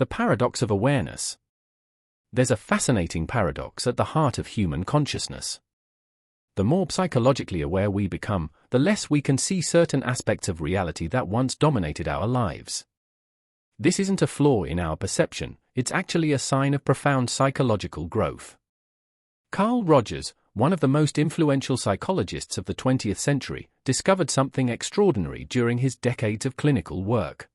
The paradox of awareness. There's a fascinating paradox at the heart of human consciousness. The more psychologically aware we become, the less we can see certain aspects of reality that once dominated our lives. This isn't a flaw in our perception, it's actually a sign of profound psychological growth. Carl Rogers, one of the most influential psychologists of the 20th century, discovered something extraordinary during his decades of clinical work.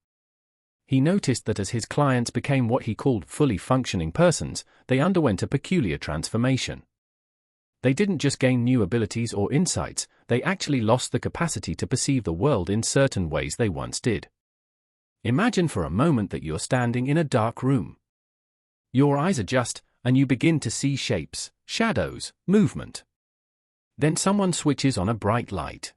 He noticed that as his clients became what he called fully functioning persons, they underwent a peculiar transformation. They didn't just gain new abilities or insights, they actually lost the capacity to perceive the world in certain ways they once did. Imagine for a moment that you're standing in a dark room. Your eyes adjust, and you begin to see shapes, shadows, movement. Then someone switches on a bright light.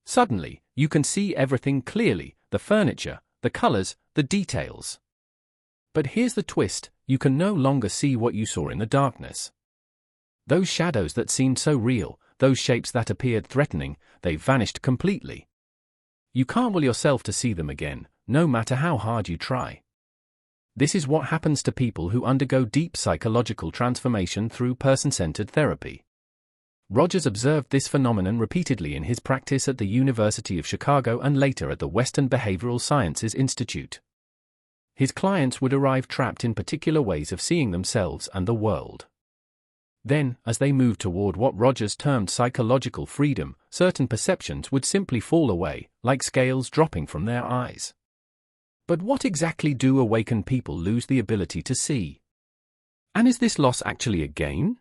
Suddenly, you can see everything clearly, the furniture, the colors, the details. But here's the twist, you can no longer see what you saw in the darkness. Those shadows that seemed so real, those shapes that appeared threatening, they've vanished completely. You can't will yourself to see them again, no matter how hard you try. This is what happens to people who undergo deep psychological transformation through person-centered therapy. Rogers observed this phenomenon repeatedly in his practice at the University of Chicago and later at the Western Behavioral Sciences Institute. His clients would arrive trapped in particular ways of seeing themselves and the world. Then, as they moved toward what Rogers termed psychological freedom, certain perceptions would simply fall away, like scales dropping from their eyes. But what exactly do awakened people lose the ability to see? And is this loss actually a gain?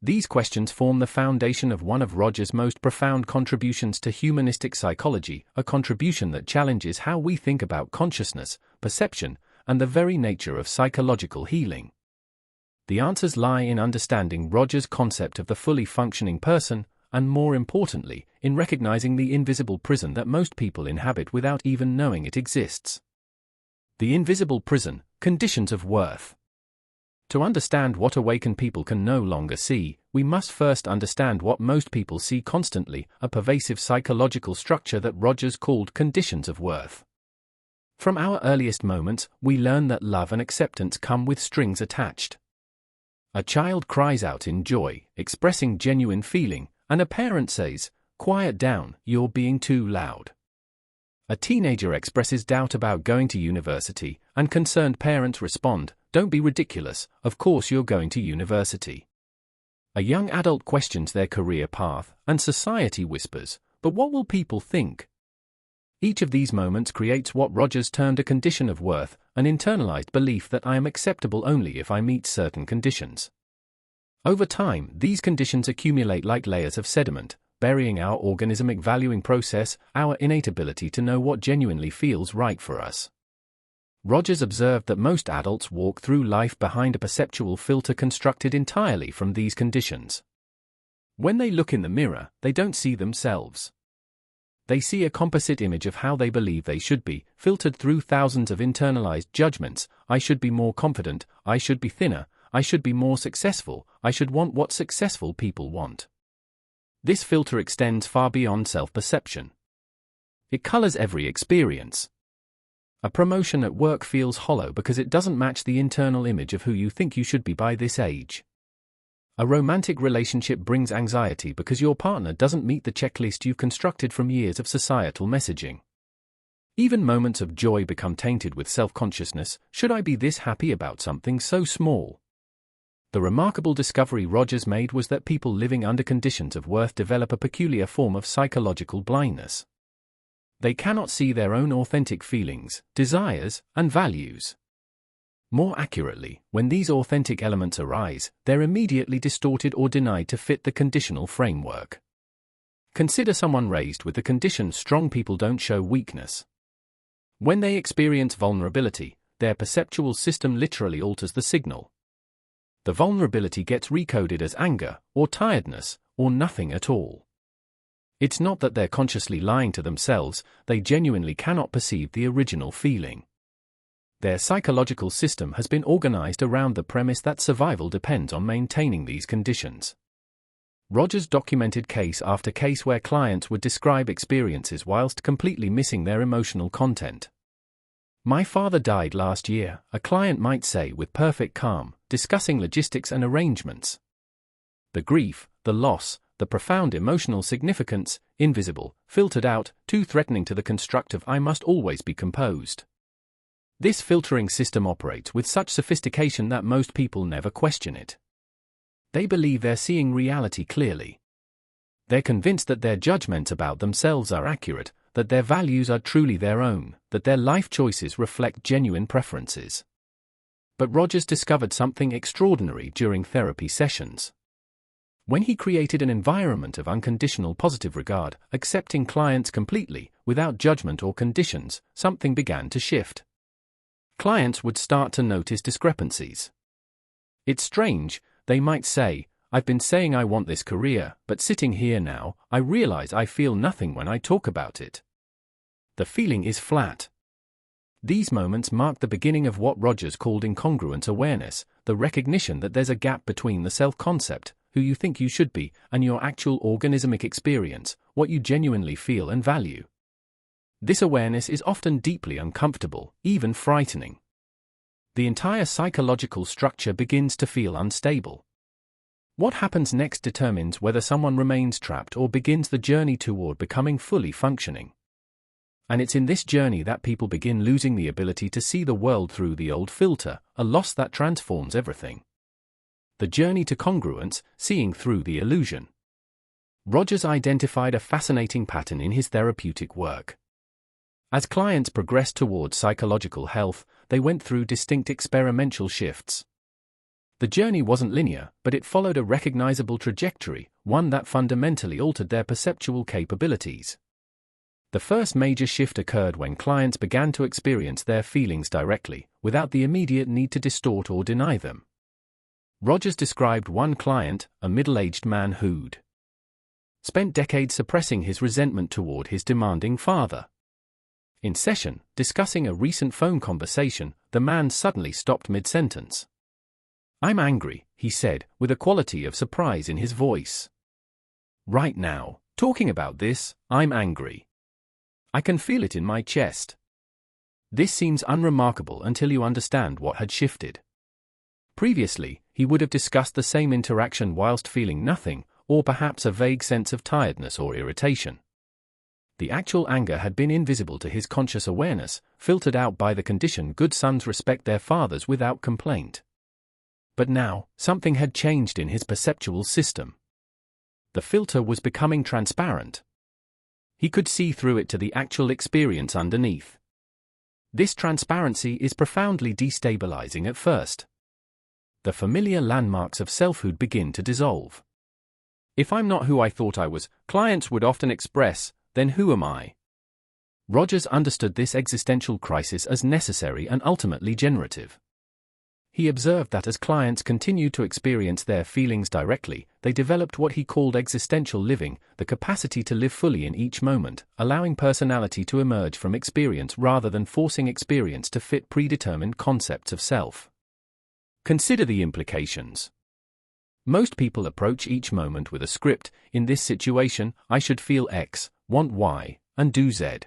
These questions form the foundation of one of Rogers' most profound contributions to humanistic psychology, a contribution that challenges how we think about consciousness, perception, and the very nature of psychological healing. The answers lie in understanding Rogers' concept of the fully functioning person, and more importantly, in recognizing the invisible prison that most people inhabit without even knowing it exists. The invisible prison, conditions of worth. To understand what awakened people can no longer see, we must first understand what most people see constantly, a pervasive psychological structure that Rogers called conditions of worth. From our earliest moments, we learn that love and acceptance come with strings attached. A child cries out in joy, expressing genuine feeling, and a parent says, "Quiet down, you're being too loud." A teenager expresses doubt about going to university, and concerned parents respond, "Don't be ridiculous, of course you're going to university." A young adult questions their career path, and society whispers, "But what will people think?" Each of these moments creates what Rogers termed a condition of worth, an internalized belief that I am acceptable only if I meet certain conditions. Over time, these conditions accumulate like layers of sediment, burying our organismic valuing process, our innate ability to know what genuinely feels right for us. Rogers observed that most adults walk through life behind a perceptual filter constructed entirely from these conditions. When they look in the mirror, they don't see themselves. They see a composite image of how they believe they should be, filtered through thousands of internalized judgments. I should be more confident, I should be thinner, I should be more successful, I should want what successful people want. This filter extends far beyond self-perception. It colors every experience. A promotion at work feels hollow because it doesn't match the internal image of who you think you should be by this age. A romantic relationship brings anxiety because your partner doesn't meet the checklist you've constructed from years of societal messaging. Even moments of joy become tainted with self-consciousness. Should I be this happy about something so small? The remarkable discovery Rogers made was that people living under conditions of worth develop a peculiar form of psychological blindness. They cannot see their own authentic feelings, desires, and values. More accurately, when these authentic elements arise, they're immediately distorted or denied to fit the conditional framework. Consider someone raised with the condition strong people don't show weakness. When they experience vulnerability, their perceptual system literally alters the signal. The vulnerability gets recoded as anger, or tiredness, or nothing at all. It's not that they're consciously lying to themselves, they genuinely cannot perceive the original feeling. Their psychological system has been organized around the premise that survival depends on maintaining these conditions. Rogers documented case after case where clients would describe experiences whilst completely missing their emotional content. "My father died last year," a client might say with perfect calm, discussing logistics and arrangements. The grief, the loss, the profound emotional significance, invisible, filtered out, too threatening to the constructive "I must always be composed." This filtering system operates with such sophistication that most people never question it. They believe they're seeing reality clearly. They're convinced that their judgments about themselves are accurate, that their values are truly their own, that their life choices reflect genuine preferences. But Rogers discovered something extraordinary during therapy sessions. When he created an environment of unconditional positive regard, accepting clients completely, without judgment or conditions, something began to shift. Clients would start to notice discrepancies. "It's strange," they might say, "I've been saying I want this career, but sitting here now, I realize I feel nothing when I talk about it. The feeling is flat." These moments marked the beginning of what Rogers called incongruent awareness, the recognition that there's a gap between the self-concept, who you think you should be, and your actual organismic experience, what you genuinely feel and value. This awareness is often deeply uncomfortable, even frightening. The entire psychological structure begins to feel unstable. What happens next determines whether someone remains trapped or begins the journey toward becoming fully functioning. And it's in this journey that people begin losing the ability to see the world through the old filter, a loss that transforms everything. The journey to congruence, seeing through the illusion. Rogers identified a fascinating pattern in his therapeutic work. As clients progressed towards psychological health, they went through distinct experimental shifts. The journey wasn't linear, but it followed a recognizable trajectory, one that fundamentally altered their perceptual capabilities. The first major shift occurred when clients began to experience their feelings directly, without the immediate need to distort or deny them. Rogers described one client, a middle-aged man who'd spent decades suppressing his resentment toward his demanding father. In session, discussing a recent phone conversation, the man suddenly stopped mid-sentence. "I'm angry," he said, with a quality of surprise in his voice. "Right now, talking about this, I'm angry. I can feel it in my chest." This seems unremarkable until you understand what had shifted. Previously, he would have discussed the same interaction whilst feeling nothing, or perhaps a vague sense of tiredness or irritation. The actual anger had been invisible to his conscious awareness, filtered out by the condition good sons respect their fathers without complaint. But now, something had changed in his perceptual system. The filter was becoming transparent. He could see through it to the actual experience underneath. This transparency is profoundly destabilizing at first. The familiar landmarks of selfhood begin to dissolve. "If I'm not who I thought I was," clients would often express, "then who am I?" Rogers understood this existential crisis as necessary and ultimately generative. He observed that as clients continued to experience their feelings directly, they developed what he called existential living, the capacity to live fully in each moment, allowing personality to emerge from experience rather than forcing experience to fit predetermined concepts of self. Consider the implications. Most people approach each moment with a script. In this situation, I should feel X, want Y, and do Z.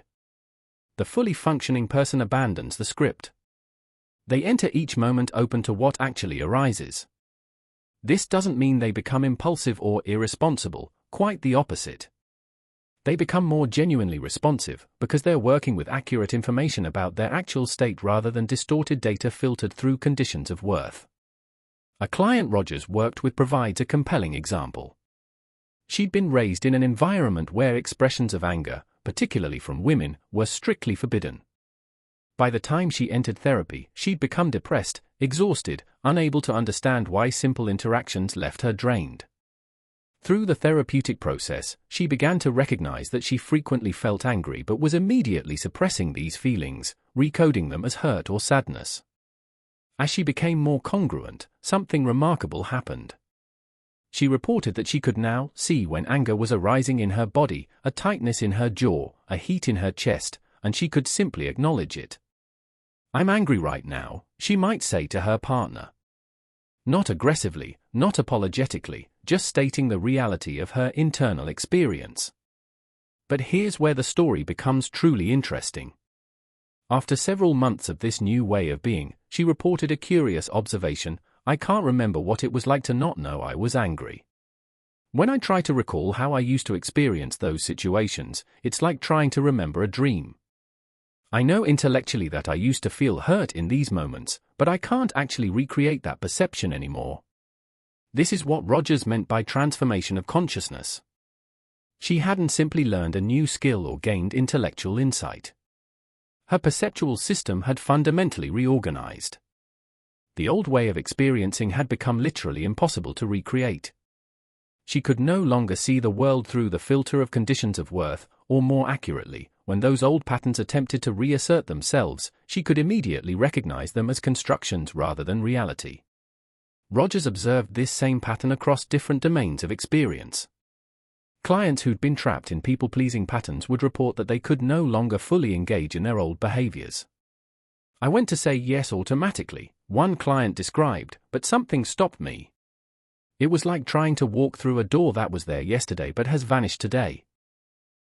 The fully functioning person abandons the script. They enter each moment open to what actually arises. This doesn't mean they become impulsive or irresponsible, quite the opposite. They become more genuinely responsive, because they're working with accurate information about their actual state rather than distorted data filtered through conditions of worth. A client Rogers worked with provides a compelling example. She'd been raised in an environment where expressions of anger, particularly from women, were strictly forbidden. By the time she entered therapy, she'd become depressed, exhausted, unable to understand why simple interactions left her drained. Through the therapeutic process, she began to recognize that she frequently felt angry but was immediately suppressing these feelings, recoding them as hurt or sadness. As she became more congruent, something remarkable happened. She reported that she could now see when anger was arising in her body, a tightness in her jaw, a heat in her chest, and she could simply acknowledge it. "I'm angry right now," she might say to her partner. Not aggressively, not apologetically, just stating the reality of her internal experience. But here's where the story becomes truly interesting. After several months of this new way of being, she reported a curious observation: "I can't remember what it was like to not know I was angry. When I try to recall how I used to experience those situations, it's like trying to remember a dream. I know intellectually that I used to feel hurt in these moments, but I can't actually recreate that perception anymore." This is what Rogers meant by transformation of consciousness. She hadn't simply learned a new skill or gained intellectual insight. Her perceptual system had fundamentally reorganized. The old way of experiencing had become literally impossible to recreate. She could no longer see the world through the filter of conditions of worth, or more accurately, when those old patterns attempted to reassert themselves, she could immediately recognize them as constructions rather than reality. Rogers observed this same pattern across different domains of experience. Clients who'd been trapped in people-pleasing patterns would report that they could no longer fully engage in their old behaviors. "I went to say yes automatically," one client described, "but something stopped me. It was like trying to walk through a door that was there yesterday but has vanished today.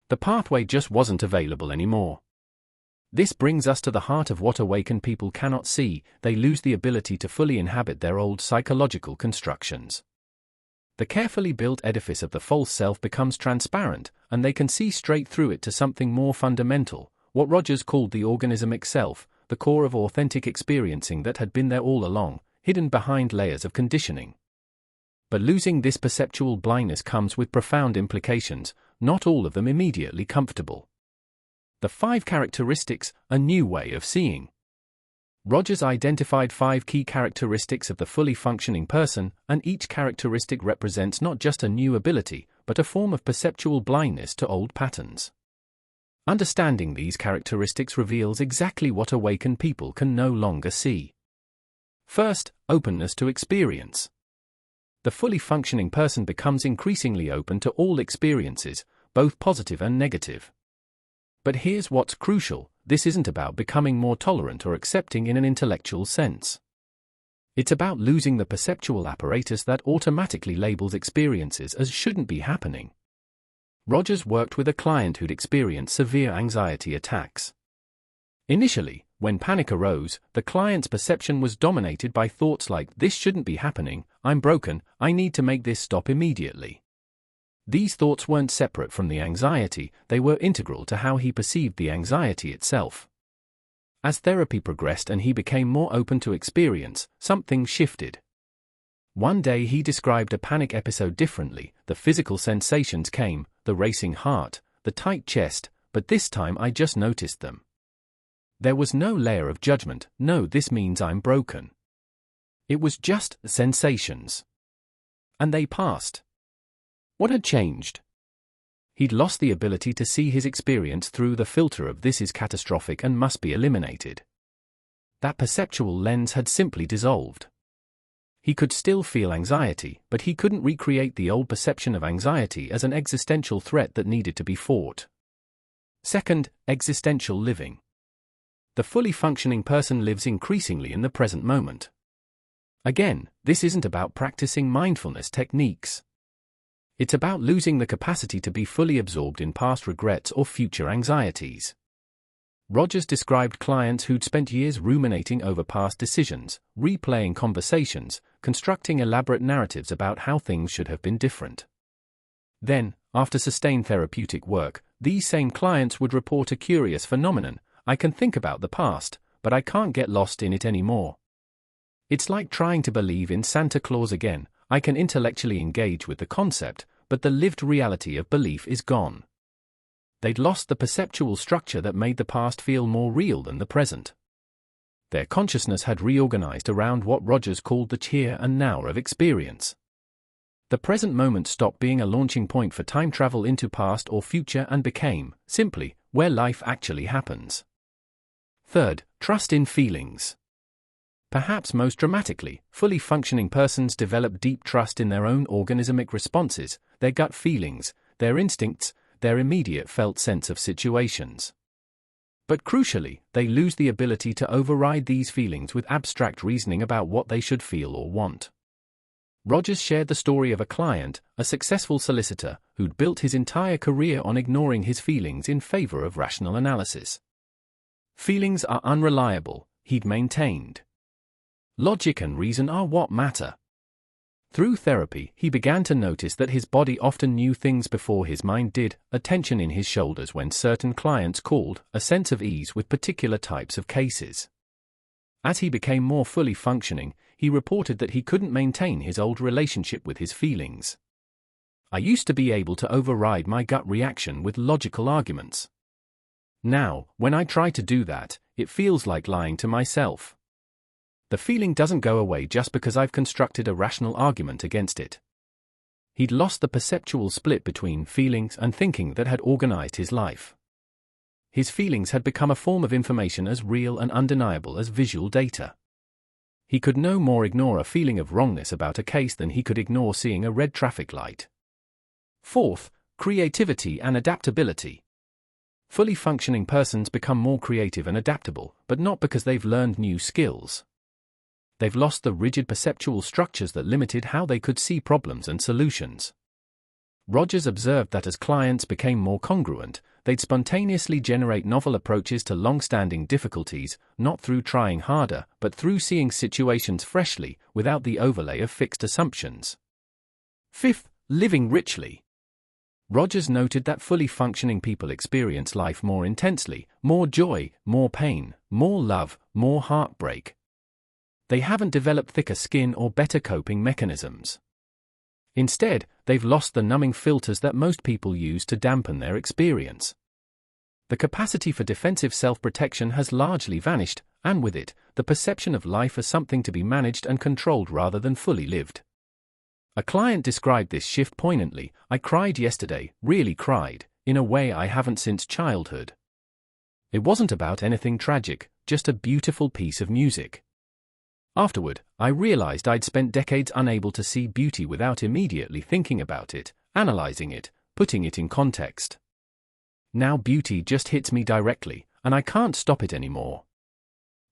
The pathway just wasn't available anymore." This brings us to the heart of what awakened people cannot see: they lose the ability to fully inhabit their old psychological constructions. The carefully built edifice of the false self becomes transparent, and they can see straight through it to something more fundamental, what Rogers called the organismic self, the core of authentic experiencing that had been there all along, hidden behind layers of conditioning. But losing this perceptual blindness comes with profound implications, not all of them immediately comfortable. The 5 characteristics, a new way of seeing. Rogers identified 5 key characteristics of the fully functioning person, and each characteristic represents not just a new ability, but a form of perceptual blindness to old patterns. Understanding these characteristics reveals exactly what awakened people can no longer see. First, openness to experience. The fully functioning person becomes increasingly open to all experiences, both positive and negative. But here's what's crucial: this isn't about becoming more tolerant or accepting in an intellectual sense. It's about losing the perceptual apparatus that automatically labels experiences as shouldn't be happening. Rogers worked with a client who'd experienced severe anxiety attacks. Initially, when panic arose, the client's perception was dominated by thoughts like, "This shouldn't be happening, I'm broken, I need to make this stop immediately." These thoughts weren't separate from the anxiety, they were integral to how he perceived the anxiety itself. As therapy progressed and he became more open to experience, something shifted. One day he described a panic episode differently: "The physical sensations came, the racing heart, the tight chest, but this time I just noticed them. There was no layer of judgment, no this means I'm broken. It was just sensations. And they passed." What had changed? He'd lost the ability to see his experience through the filter of "this is catastrophic and must be eliminated." That perceptual lens had simply dissolved. He could still feel anxiety, but he couldn't recreate the old perception of anxiety as an existential threat that needed to be fought. Second, existential living. The fully functioning person lives increasingly in the present moment. Again, this isn't about practicing mindfulness techniques. It's about losing the capacity to be fully absorbed in past regrets or future anxieties. Rogers described clients who'd spent years ruminating over past decisions, replaying conversations, constructing elaborate narratives about how things should have been different. Then, after sustained therapeutic work, these same clients would report a curious phenomenon: "I can think about the past, but I can't get lost in it anymore. It's like trying to believe in Santa Claus again. I can intellectually engage with the concept, but the lived reality of belief is gone." They'd lost the perceptual structure that made the past feel more real than the present. Their consciousness had reorganized around what Rogers called the here and now of experience. The present moment stopped being a launching point for time travel into past or future and became, simply, where life actually happens. Third, trust in feelings. Perhaps most dramatically, fully functioning persons develop deep trust in their own organismic responses, their gut feelings, their instincts, their immediate felt sense of situations. But crucially, they lose the ability to override these feelings with abstract reasoning about what they should feel or want. Rogers shared the story of a client, a successful solicitor, who'd built his entire career on ignoring his feelings in favor of rational analysis. Feelings are unreliable, he'd maintained. Logic and reason are what matter. Through therapy, he began to notice that his body often knew things before his mind did, a tension in his shoulders when certain clients called, a sense of ease with particular types of cases. As he became more fully functioning, he reported that he couldn't maintain his old relationship with his feelings. I used to be able to override my gut reaction with logical arguments. Now, when I try to do that, it feels like lying to myself. The feeling doesn't go away just because I've constructed a rational argument against it. He'd lost the perceptual split between feelings and thinking that had organized his life. His feelings had become a form of information as real and undeniable as visual data. He could no more ignore a feeling of wrongness about a case than he could ignore seeing a red traffic light. Fourth, creativity and adaptability. Fully functioning persons become more creative and adaptable, but not because they've learned new skills. They've lost the rigid perceptual structures that limited how they could see problems and solutions. Rogers observed that as clients became more congruent, they'd spontaneously generate novel approaches to long-standing difficulties, not through trying harder, but through seeing situations freshly, without the overlay of fixed assumptions. Fifth, living richly. Rogers noted that fully functioning people experience life more intensely, more joy, more pain, more love, more heartbreak. They haven't developed thicker skin or better coping mechanisms. Instead, they've lost the numbing filters that most people use to dampen their experience. The capacity for defensive self-protection has largely vanished, and with it, the perception of life as something to be managed and controlled rather than fully lived. A client described this shift poignantly. "I cried yesterday, really cried, in a way I haven't since childhood. It wasn't about anything tragic, just a beautiful piece of music. Afterward, I realized I'd spent decades unable to see beauty without immediately thinking about it, analyzing it, putting it in context. Now beauty just hits me directly, and I can't stop it anymore.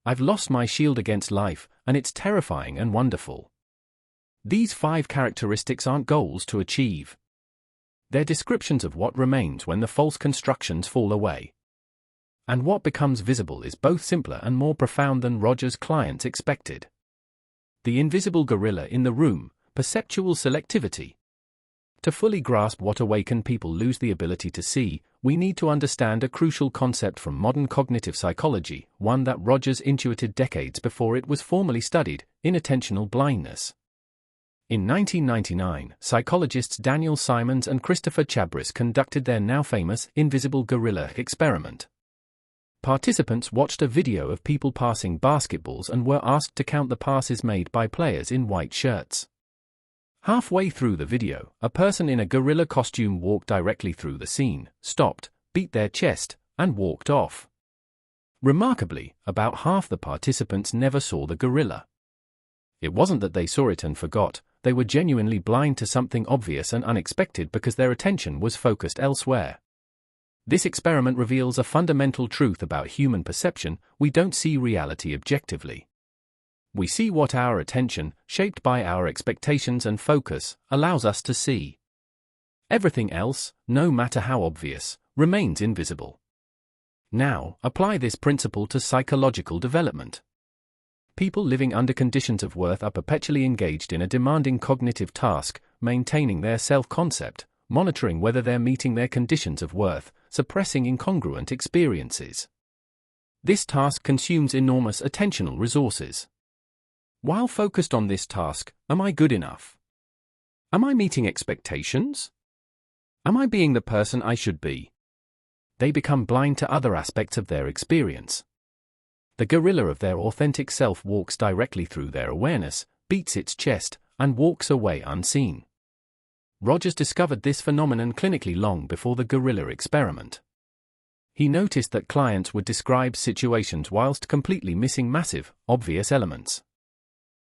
I've lost my shield against life, and it's terrifying and wonderful." These 5 characteristics aren't goals to achieve. They're descriptions of what remains when the false constructions fall away. And what becomes visible is both simpler and more profound than Rogers' clients expected. The invisible gorilla in the room, perceptual selectivity. To fully grasp what awakened people lose the ability to see, we need to understand a crucial concept from modern cognitive psychology, one that Rogers intuited decades before it was formally studied: inattentional blindness. In 1999, psychologists Daniel Simons and Christopher Chabris conducted their now famous invisible gorilla experiment. Participants watched a video of people passing basketballs and were asked to count the passes made by players in white shirts. Halfway through the video, a person in a gorilla costume walked directly through the scene, stopped, beat their chest, and walked off. Remarkably, about half the participants never saw the gorilla. It wasn't that they saw it and forgot, they were genuinely blind to something obvious and unexpected because their attention was focused elsewhere. This experiment reveals a fundamental truth about human perception: we don't see reality objectively. We see what our attention, shaped by our expectations and focus, allows us to see. Everything else, no matter how obvious, remains invisible. Now, apply this principle to psychological development. People living under conditions of worth are perpetually engaged in a demanding cognitive task, maintaining their self-concept, monitoring whether they're meeting their conditions of worth, suppressing incongruent experiences. This task consumes enormous attentional resources. While focused on this task, am I good enough? Am I meeting expectations? Am I being the person I should be? They become blind to other aspects of their experience. The gorilla of their authentic self walks directly through their awareness, beats its chest, and walks away unseen. Rogers discovered this phenomenon clinically long before the gorilla experiment. He noticed that clients would describe situations whilst completely missing massive, obvious elements.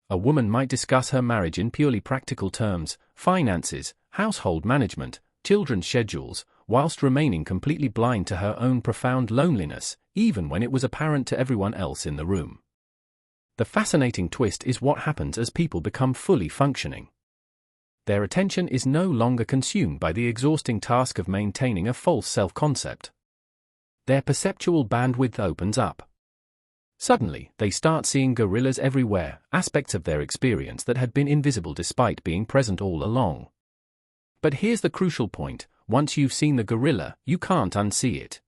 A woman might discuss her marriage in purely practical terms, finances, household management, children's schedules, whilst remaining completely blind to her own profound loneliness, even when it was apparent to everyone else in the room. The fascinating twist is what happens as people become fully functioning. Their attention is no longer consumed by the exhausting task of maintaining a false self-concept. their perceptual bandwidth opens up. Suddenly, they start seeing gorillas everywhere, aspects of their experience that had been invisible despite being present all along. But here's the crucial point: once you've seen the gorilla, you can't unsee it.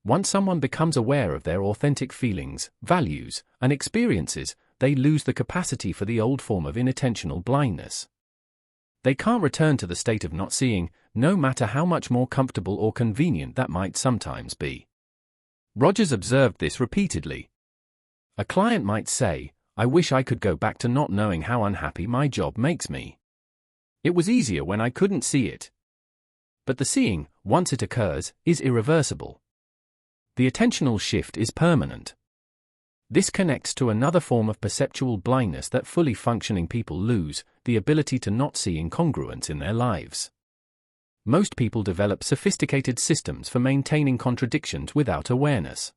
Once someone becomes aware of their authentic feelings, values, and experiences, they lose the capacity for the old form of inattentional blindness. They can't return to the state of not seeing, no matter how much more comfortable or convenient that might sometimes be. Rogers observed this repeatedly. A client might say, "I wish I could go back to not knowing how unhappy my job makes me. It was easier when I couldn't see it." But the seeing, once it occurs, is irreversible. The attentional shift is permanent. This connects to another form of perceptual blindness that fully functioning people lose: the ability to not see incongruence in their lives. Most people develop sophisticated systems for maintaining contradictions without awareness.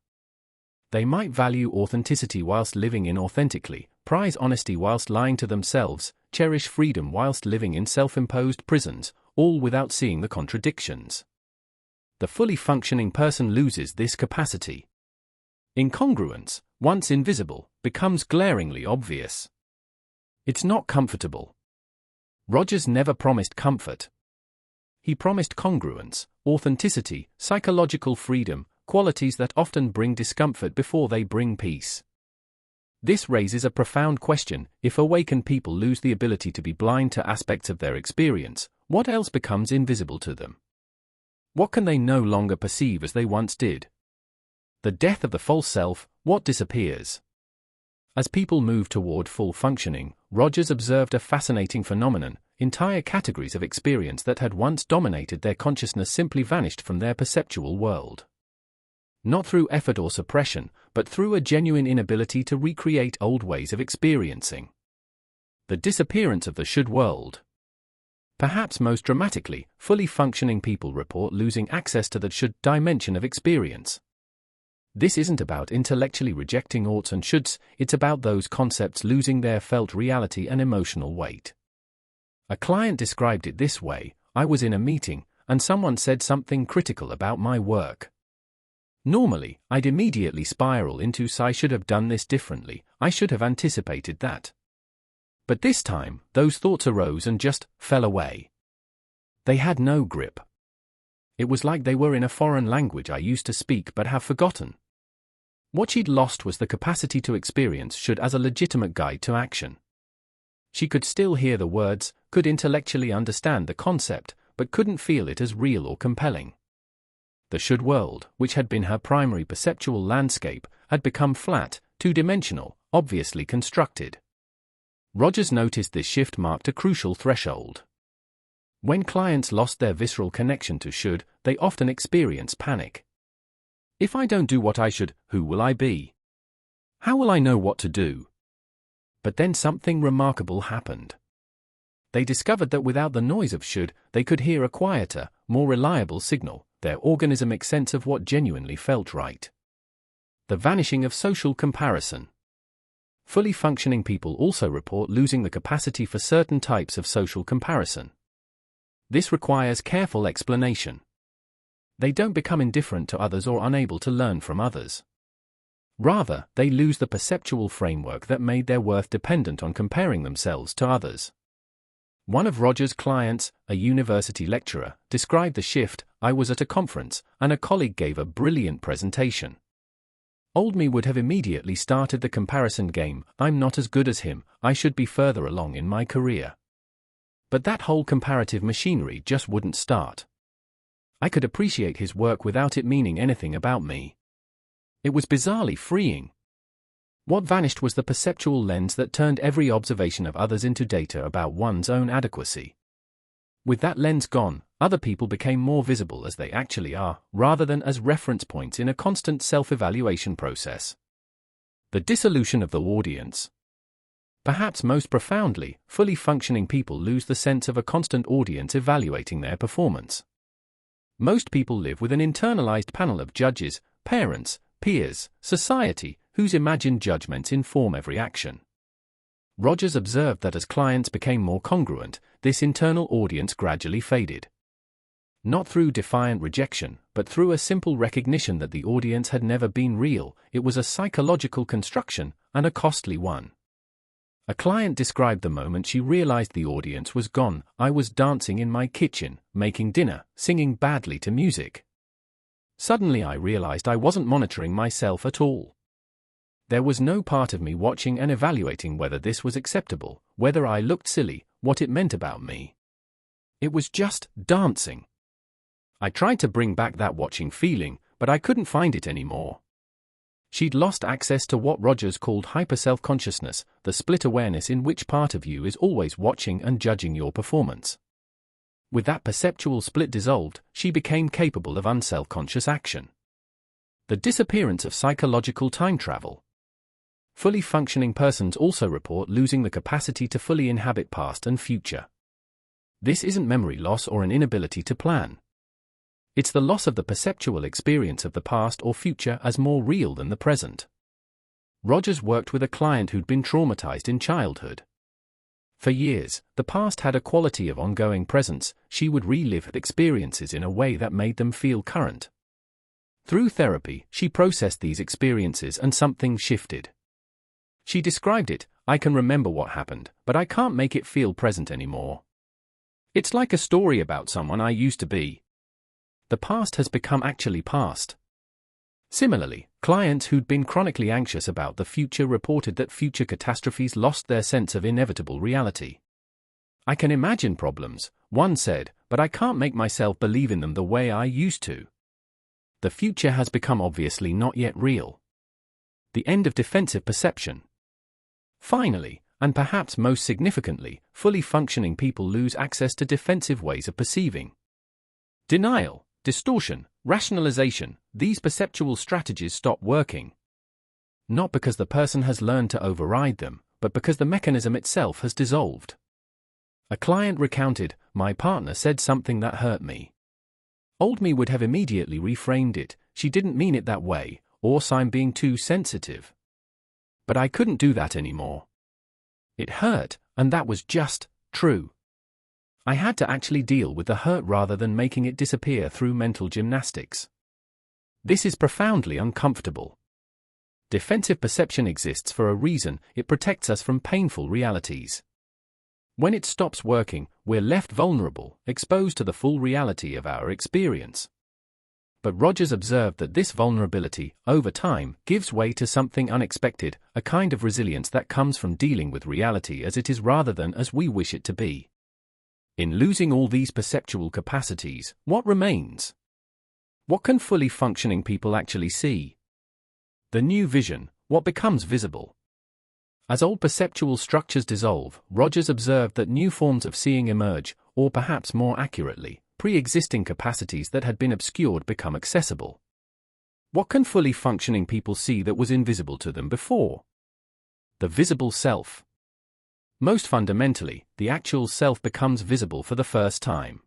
They might value authenticity whilst living inauthentically, prize honesty whilst lying to themselves, cherish freedom whilst living in self-imposed prisons, all without seeing the contradictions. The fully functioning person loses this capacity. Incongruence, once invisible, becomes glaringly obvious. It's not comfortable. Rogers never promised comfort. He promised congruence, authenticity, psychological freedom, qualities that often bring discomfort before they bring peace. This raises a profound question: if awakened people lose the ability to be blind to aspects of their experience, what else becomes invisible to them? What can they no longer perceive as they once did? The death of the false self, what disappears? As people move toward full functioning, Rogers observed a fascinating phenomenon: entire categories of experience that had once dominated their consciousness simply vanished from their perceptual world. Not through effort or suppression, but through a genuine inability to recreate old ways of experiencing. The disappearance of the should world. Perhaps most dramatically, fully functioning people report losing access to the should dimension of experience. This isn't about intellectually rejecting oughts and shoulds, it's about those concepts losing their felt reality and emotional weight. A client described it this way: "I was in a meeting, and someone said something critical about my work. Normally, I'd immediately spiral into "I should have done this differently, I should have anticipated that." But this time, those thoughts arose and just fell away. They had no grip. It was like they were in a foreign language I used to speak but have forgotten. What she'd lost was the capacity to experience should as a legitimate guide to action. She could still hear the words, could intellectually understand the concept, but couldn't feel it as real or compelling. The should world, which had been her primary perceptual landscape, had become flat, two-dimensional, obviously constructed. Rogers noticed this shift marked a crucial threshold. When clients lost their visceral connection to should, they often experience panic. If I don't do what I should, who will I be? How will I know what to do? But then something remarkable happened. They discovered that without the noise of should, they could hear a quieter, more reliable signal, their organismic sense of what genuinely felt right. The vanishing of social comparison. Fully functioning people also report losing the capacity for certain types of social comparison. This requires careful explanation. They don't become indifferent to others or unable to learn from others. Rather, they lose the perceptual framework that made their worth dependent on comparing themselves to others. One of Rogers' clients, a university lecturer, described the shift: "I was at a conference, and a colleague gave a brilliant presentation. Old me would have immediately started the comparison game: I'm not as good as him, I should be further along in my career. But that whole comparative machinery just wouldn't start. I could appreciate his work without it meaning anything about me. It was bizarrely freeing. What vanished was the perceptual lens that turned every observation of others into data about one's own adequacy. With that lens gone, other people became more visible as they actually are, rather than as reference points in a constant self-evaluation process. The dissolution of the audience. Perhaps most profoundly, fully functioning people lose the sense of a constant audience evaluating their performance. Most people live with an internalized panel of judges, parents, peers, society, whose imagined judgments inform every action. Rogers observed that as clients became more congruent, this internal audience gradually faded. Not through defiant rejection, but through a simple recognition that the audience had never been real. It was a psychological construction, and a costly one. A client described the moment she realized the audience was gone. "I was dancing in my kitchen, making dinner, singing badly to music. Suddenly I realized I wasn't monitoring myself at all. There was no part of me watching and evaluating whether this was acceptable, whether I looked silly, what it meant about me. It was just dancing." I tried to bring back that watching feeling, but I couldn't find it anymore. She'd lost access to what Rogers called hyper-self-consciousness, the split awareness in which part of you is always watching and judging your performance. With that perceptual split dissolved, she became capable of unself-conscious action. The disappearance of psychological time travel. Fully functioning persons also report losing the capacity to fully inhabit past and future. This isn't memory loss or an inability to plan. It's the loss of the perceptual experience of the past or future as more real than the present. Rogers worked with a client who'd been traumatized in childhood. For years, the past had a quality of ongoing presence. She would relive experiences in a way that made them feel current. Through therapy, she processed these experiences and something shifted. She described it: "I can remember what happened, but I can't make it feel present anymore. It's like a story about someone I used to be. The past has become actually past." Similarly, clients who'd been chronically anxious about the future reported that future catastrophes lost their sense of inevitable reality. "I can imagine problems," one said, "but I can't make myself believe in them the way I used to. The future has become obviously not yet real." The end of defensive perception. Finally, and perhaps most significantly, fully functioning people lose access to defensive ways of perceiving. Denial, distortion, rationalization, these perceptual strategies stop working. Not because the person has learned to override them, but because the mechanism itself has dissolved. A client recounted, "My partner said something that hurt me. Old me would have immediately reframed it, 'She didn't mean it that way,' or 'I'm being too sensitive.' But I couldn't do that anymore. It hurt, and that was just true. I had to actually deal with the hurt rather than making it disappear through mental gymnastics. This is profoundly uncomfortable. Defensive perception exists for a reason. It protects us from painful realities. When it stops working, we're left vulnerable, exposed to the full reality of our experience. But Rogers observed that this vulnerability, over time, gives way to something unexpected, a kind of resilience that comes from dealing with reality as it is rather than as we wish it to be. In losing all these perceptual capacities, what remains? What can fully functioning people actually see? The new vision, what becomes visible? As old perceptual structures dissolve, Rogers observed that new forms of seeing emerge, or perhaps more accurately, pre-existing capacities that had been obscured become accessible. What can fully functioning people see that was invisible to them before? The visible self. Most fundamentally, the actual self becomes visible for the first time.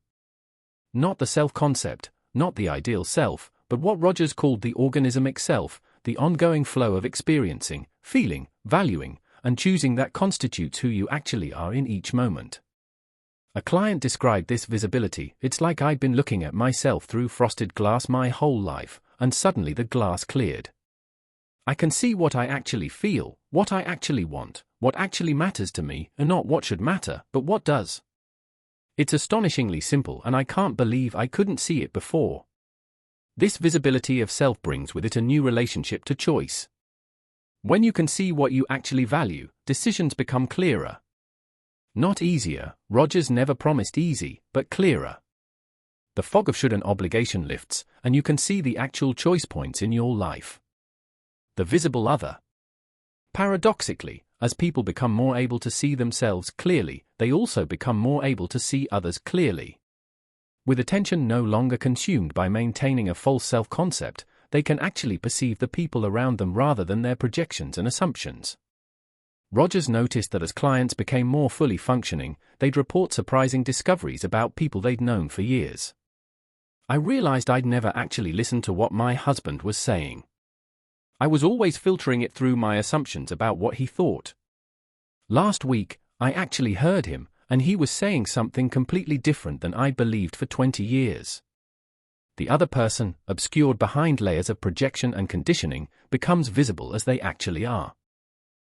Not the self-concept, not the ideal self, but what Rogers called the organismic self, the ongoing flow of experiencing, feeling, valuing, and choosing that constitutes who you actually are in each moment. A client described this visibility: "It's like I'd been looking at myself through frosted glass my whole life, and suddenly the glass cleared. I can see what I actually feel, what I actually want, what actually matters to me, and not what should matter, but what does. It's astonishingly simple, and I can't believe I couldn't see it before." This visibility of self brings with it a new relationship to choice. When you can see what you actually value, decisions become clearer. Not easier. Rogers never promised easy, but clearer. The fog of should and obligation lifts, and you can see the actual choice points in your life. The visible other. Paradoxically, as people become more able to see themselves clearly, they also become more able to see others clearly. With attention no longer consumed by maintaining a false self-concept, they can actually perceive the people around them rather than their projections and assumptions. Rogers noticed that as clients became more fully functioning, they'd report surprising discoveries about people they'd known for years. "I realized I'd never actually listened to what my husband was saying. I was always filtering it through my assumptions about what he thought. Last week, I actually heard him, and he was saying something completely different than I believed for 20 years. The other person, obscured behind layers of projection and conditioning, becomes visible as they actually are.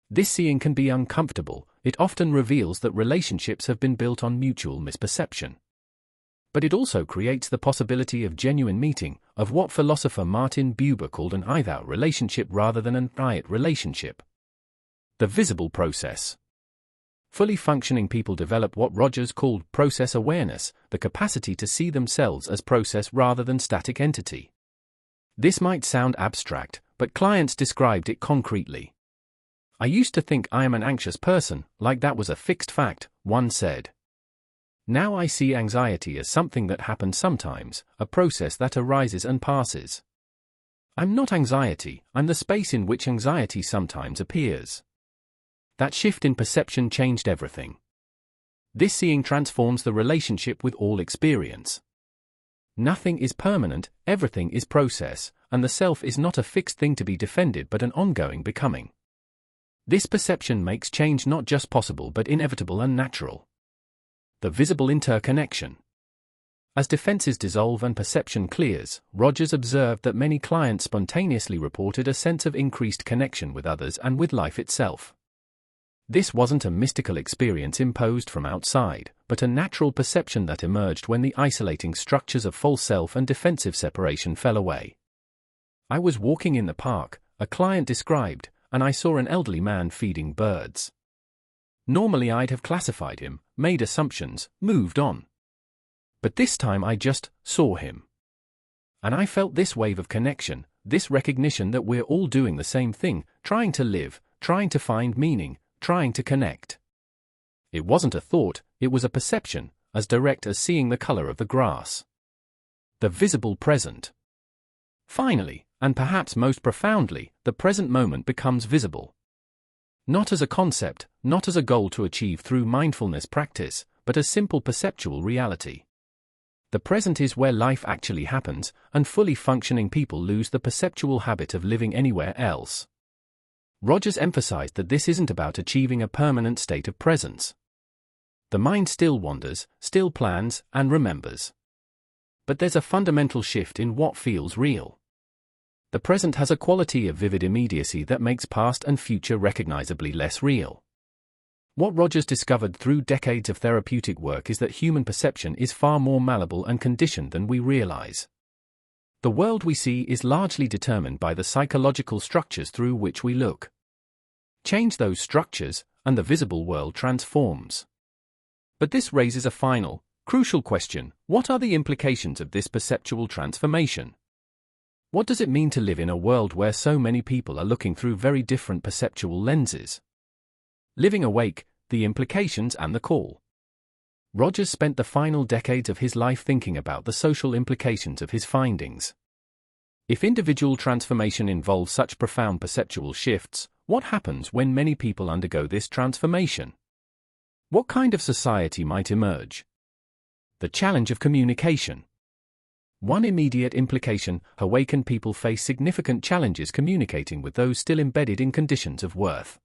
This seeing can be uncomfortable. It often reveals that relationships have been built on mutual misperception. But it also creates the possibility of genuine meeting, of what philosopher Martin Buber called an I-thou relationship rather than an I-it relationship. The visible process. Fully functioning people develop what Rogers called process awareness, the capacity to see themselves as process rather than static entity. This might sound abstract, but clients described it concretely. I used to think I am an anxious person, like that was a fixed fact, one said. Now I see anxiety as something that happens sometimes, a process that arises and passes. I'm not anxiety, I'm the space in which anxiety sometimes appears. That shift in perception changed everything. This seeing transforms the relationship with all experience. Nothing is permanent, everything is process, and the self is not a fixed thing to be defended but an ongoing becoming. This perception makes change not just possible but inevitable and natural. The visible interconnection. As defenses dissolve and perception clears, Rogers observed that many clients spontaneously reported a sense of increased connection with others and with life itself. This wasn't a mystical experience imposed from outside, but a natural perception that emerged when the isolating structures of false self and defensive separation fell away. I was walking in the park, a client described, and I saw an elderly man feeding birds. Normally I'd have classified him, made assumptions, moved on. But this time I just saw him. And I felt this wave of connection, this recognition that we're all doing the same thing, trying to live, trying to find meaning, trying to connect. It wasn't a thought, it was a perception, as direct as seeing the color of the grass. The visible present. Finally, and perhaps most profoundly, the present moment becomes visible. Not as a concept, not as a goal to achieve through mindfulness practice, but as simple perceptual reality. The present is where life actually happens, and fully functioning people lose the perceptual habit of living anywhere else. Rogers emphasized that this isn't about achieving a permanent state of presence. The mind still wanders, still plans, and remembers. But there's a fundamental shift in what feels real. The present has a quality of vivid immediacy that makes past and future recognizably less real. What Rogers discovered through decades of therapeutic work is that human perception is far more malleable and conditioned than we realize. The world we see is largely determined by the psychological structures through which we look. Change those structures, and the visible world transforms. But this raises a final, crucial question: what are the implications of this perceptual transformation? What does it mean to live in a world where so many people are looking through very different perceptual lenses? Living awake, the implications and the call. Rogers spent the final decades of his life thinking about the social implications of his findings. If individual transformation involves such profound perceptual shifts, what happens when many people undergo this transformation? What kind of society might emerge? The challenge of communication. One immediate implication: awakened people face significant challenges communicating with those still embedded in conditions of worth.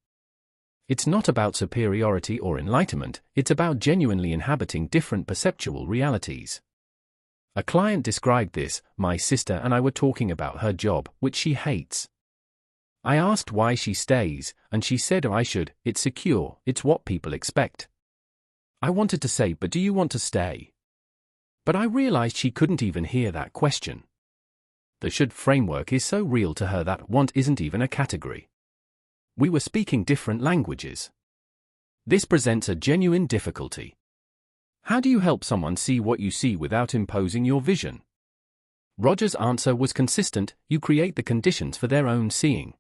It's not about superiority or enlightenment, it's about genuinely inhabiting different perceptual realities. A client described this: my sister and I were talking about her job, which she hates. I asked why she stays, and she said I should, it's secure, it's what people expect. I wanted to say, but do you want to stay? But I realized she couldn't even hear that question. The should framework is so real to her that want isn't even a category. We were speaking different languages. This presents a genuine difficulty. How do you help someone see what you see without imposing your vision? Rogers' answer was consistent: you create the conditions for their own seeing.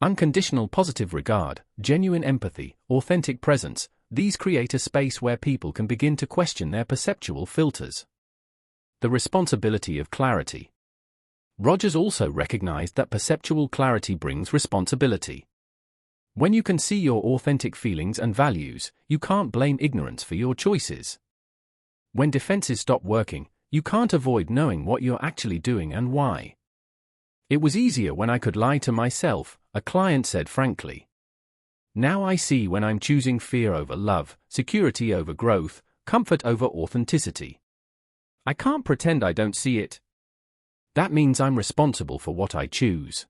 Unconditional positive regard, genuine empathy, authentic presence, these create a space where people can begin to question their perceptual filters. The responsibility of clarity. Rogers also recognized that perceptual clarity brings responsibility. When you can see your authentic feelings and values, you can't blame ignorance for your choices. When defenses stop working, you can't avoid knowing what you're actually doing and why. It was easier when I could lie to myself, a client said frankly. Now I see when I'm choosing fear over love, security over growth, comfort over authenticity. I can't pretend I don't see it. That means I'm responsible for what I choose.